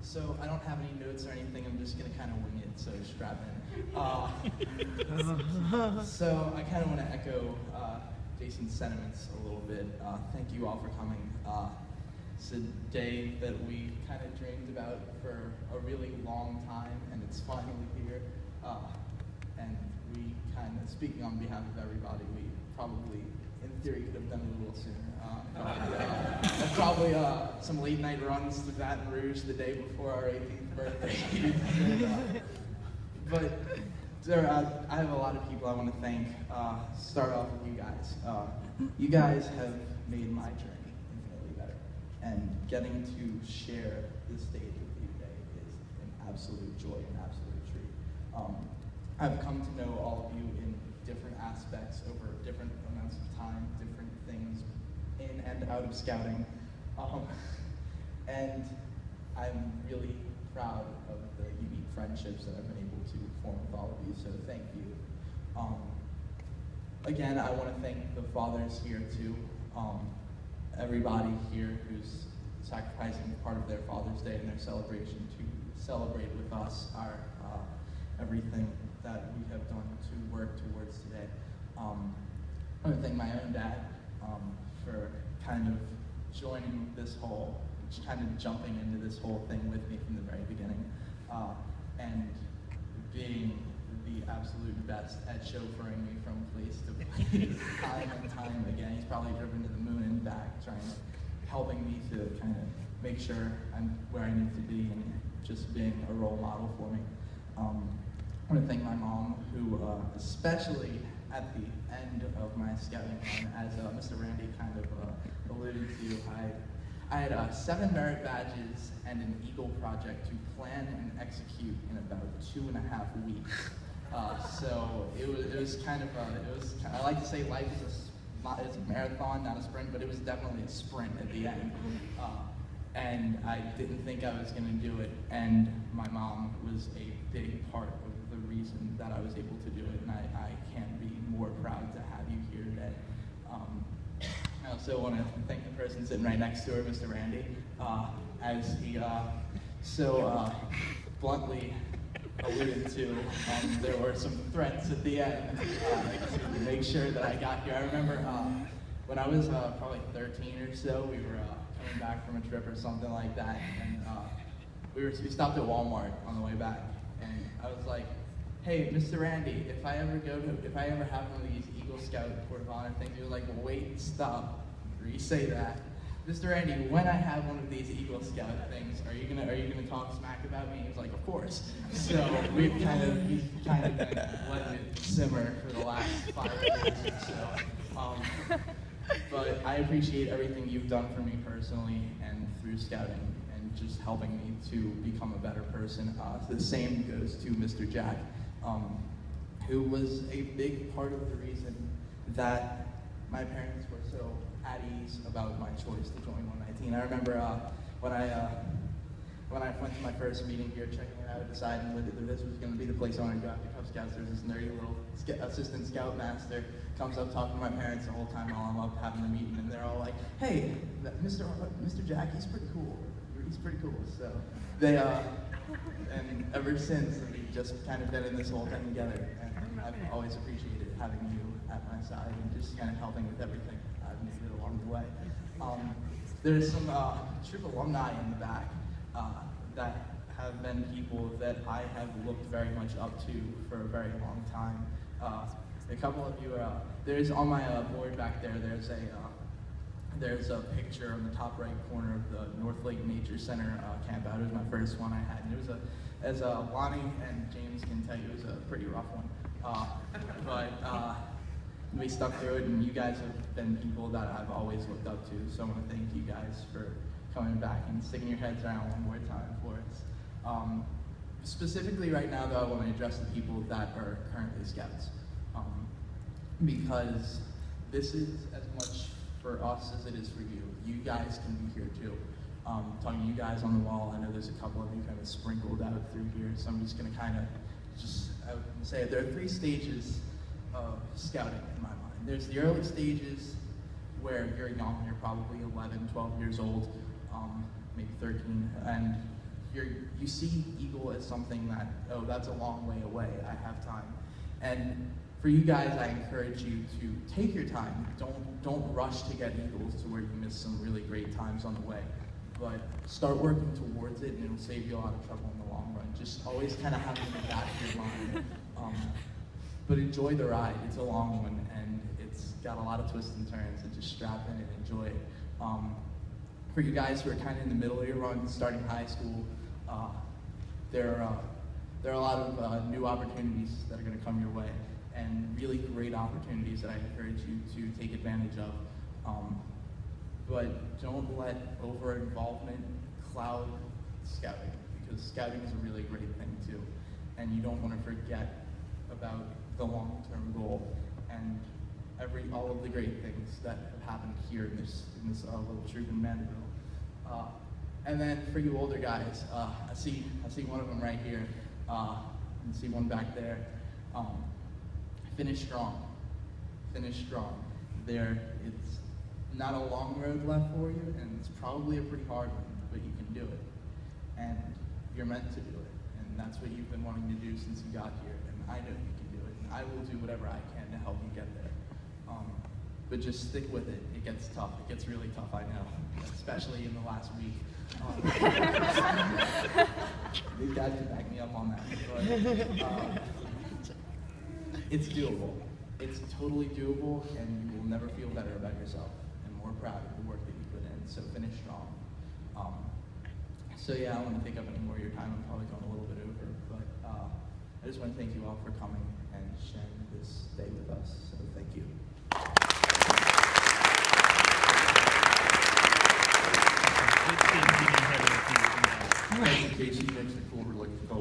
So I don't have any notes or anything, I'm just gonna kind of wing it, so strap in. So I kind of want to echo Jason's sentiments a little bit. Thank you all for coming. It's a day that we kind of dreamed about for a really long time, and it's finally here. And we kind of, speaking on behalf of everybody, we probably, in theory, could have done it a little sooner. And probably some late night runs to Baton Rouge the day before our 18th birthday. But I have a lot of people I want to thank. Start off with you guys. You guys have made my journey infinitely better. And getting to share this stage with you today is an absolute joy and absolute treat. I've come to know all of you in different aspects over different amounts of time, different things in and out of scouting. And I'm really proud of the unique friendships that I've been able to form with all of you, so thank you. Again, I want to thank the fathers here too. Everybody here who's sacrificing part of their Father's Day and their celebration to celebrate with us our everything that we have done to work towards today. I want to thank my own dad for kind of joining this whole, kind of jumping into this whole thing with me from the very beginning, and being the absolute best at chauffeuring me from place to place, time and time again. He's probably driven to the moon and back, helping me to kind of make sure I'm where I need to be and just being a role model for me. I want to thank my mom, who, especially at the end of my scouting run, as Mr. Randy kind of alluded to, I had 7 merit badges and an Eagle project to plan and execute in about 2.5 weeks. So it was kind of, I like to say life is a marathon, not a sprint, but it was definitely a sprint at the end. And I didn't think I was going to do it, and my mom was a big part of the reason that I was able to do it, and I can't be more proud to have you here today. I also want to thank the person sitting right next to her, Mr. Randy, as he so bluntly alluded to. There were some threats at the end to make sure that I got here. I remember when I was probably 13 or so, we were coming back from a trip or something like that, and we stopped at Walmart on the way back, and I was like, "Hey, Mr. Randy, if I ever have one of these Eagle Scout Court of Honor things," he was like, "Well, wait, stop, re-say that. Mr. Randy, when I have one of these Eagle Scout things, are you gonna talk smack about me?" He was like, "Of course." So he's kind of been letting it simmer for the last 5 years or so. But I appreciate everything you've done for me personally and through scouting and just helping me to become a better person. The same goes to Mr. Jack, who was a big part of the reason that my parents were so at ease about my choice to join 119. I remember when I went to my first meeting here, checking it out, deciding whether this was going to be the place I wanted to go after Cub Scouts, there's this nerdy little assistant scoutmaster comes up talking to my parents the whole time while I'm up having the meeting, and they're all like, "Hey, Mr. Jack, he's pretty cool. He's pretty cool." So they, and ever since, we've just kind of been in this whole thing together, and I've always appreciated having you at my side and just kind of helping with everything I've needed along the way. There's some troop alumni in the back that have been people that I have looked very much up to for a very long time. A couple of you are, there's on my board back there, there's a picture on the top right corner of the North Lake Nature Center camp out. It was my first one I had, and it was as Lonnie and James can tell you, it was a pretty rough one. But we stuck through it, and you guys have been people that I've always looked up to, so I want to thank you guys for coming back and sticking your heads around one more time for us. Specifically right now, though, I want to address the people that are currently Scouts, because this is as much for us as it is for you. You guys can be here too. Talking to you guys on the wall, I know there's a couple of you kind of sprinkled out through here, so I'm just going to kind of I would say there are 3 stages of scouting in my mind. There's the early stages, where you're young, you're probably 11, 12 years old, maybe 13, and you see Eagle as something that, oh, that's a long way away, I have time. And for you guys, I encourage you to take your time. Don't rush to get Eagles to where you miss some really great times on the way. But start working towards it, and it'll save you a lot of trouble in the long run. Just always kind of have it in the back of your mind. But enjoy the ride. It's a long one, and it's got a lot of twists and turns, so just strap in and enjoy it. For you guys who are kind of in the middle of your run, starting high school, there are a lot of new opportunities that are going to come your way, and really great opportunities that I encourage you to take advantage of. But don't let over-involvement cloud scouting, because scouting is a really great thing too, and you don't want to forget about the long-term goal and all of the great things that have happened here in this little troop in Mandeville. And then for you older guys, I see one of them right here. And see one back there. Finish strong. Finish strong. It's not a long road left for you, and it's probably a pretty hard one, but you can do it. And you're meant to do it. And that's what you've been wanting to do since you got here. And I know you can do it. And I will do whatever I can to help you get there. But just stick with it. It gets tough. It gets really tough, I know. Especially in the last week. These guys can back me up on that. But, it's doable. It's totally doable, and you will never feel better about yourself and more proud of the work that you put in. So finish strong. So yeah, I don't want to take up any more of your time. I'm probably going a little bit over, but I just want to thank you all for coming and sharing this day with us. So thank you. Casey, next to cool, we're looking for